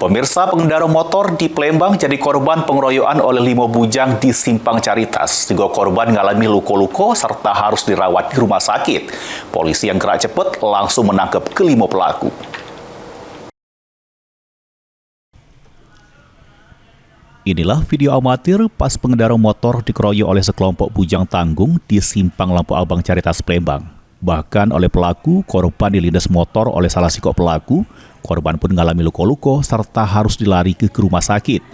Pemirsa, pengendara motor di Palembang jadi korban pengeroyokan oleh 5 bujang di Simpang Caritas. 3 korban mengalami luka-luka serta harus dirawat di rumah sakit. Polisi yang gerak cepat langsung menangkap ke-5 pelaku. Inilah video amatir pas pengendara motor dikeroyok oleh sekelompok bujang tanggung di Simpang Lampu Abang Caritas Palembang. Bahkan oleh pelaku, korban dilindas motor oleh salah sikok pelaku, korban pun mengalami luka-luka serta harus dilari ke rumah sakit.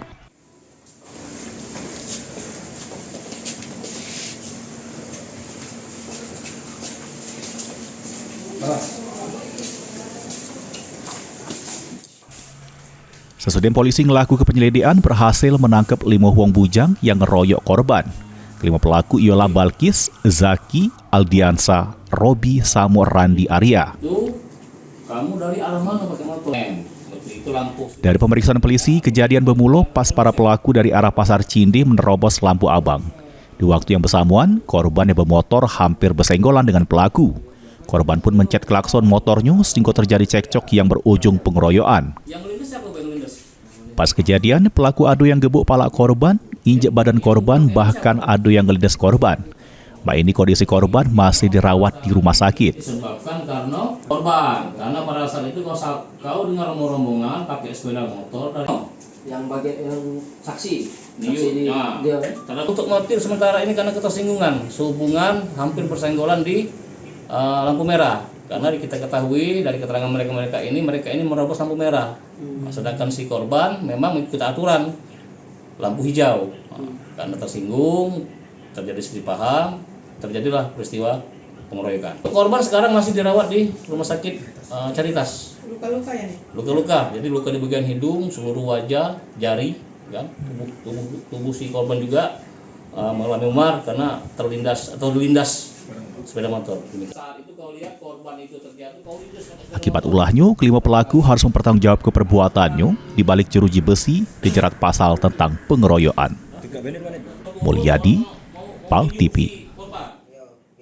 Sesudah polisi melakukan penyelidikan berhasil menangkap 5 wong bujang yang ngeroyok korban. 5 pelaku ialah Balkis, Zaki, Aldiansa, Robi, Samo, Randi, Arya. Kamu dari arah mana pakai motor? Itu lampu. Dari pemeriksaan polisi, kejadian bermula pas para pelaku dari arah Pasar Cindi menerobos Lampu Abang. Di waktu yang bersamaan, korban yang bermotor hampir bersenggolan dengan pelaku. Korban pun mencet klakson motornya sehingga terjadi cekcok yang berujung pengeroyokan. Pas kejadian, pelaku adu yang gebuk pala korban, injek badan korban, bahkan adu yang ngelindas korban. Ini kondisi korban masih dirawat di rumah sakit. Disebabkan karena korban, karena pada saat itu kau dengar rombongan pakai sepeda motor dari yang bagian yang saksi dia. Karena untuk motif sementara ini karena ketersinggungan, sehubungan hampir bersenggolan di lampu merah. Karena kita ketahui dari keterangan mereka ini merobos lampu merah. Sedangkan si korban memang mengikuti aturan lampu hijau. Karena tersinggung, terjadi salah paham, terjadilah peristiwa pengeroyokan. Korban sekarang masih dirawat di rumah sakit Caritas. Luka-luka ya nih? Luka-luka, jadi luka di bagian hidung, seluruh wajah, jari, kan? Tubuh si korban juga mengalami memar karena terlindas atau dilindas sepeda motor. Saat itu kau lihat korban itu terjatuh, kau lindas. Akibat ulahnya, kelima pelaku harus mempertanggungjawabkan perbuatannya di balik jeruji besi dijerat pasal tentang pengeroyokan. Mulyadi, PAL TV.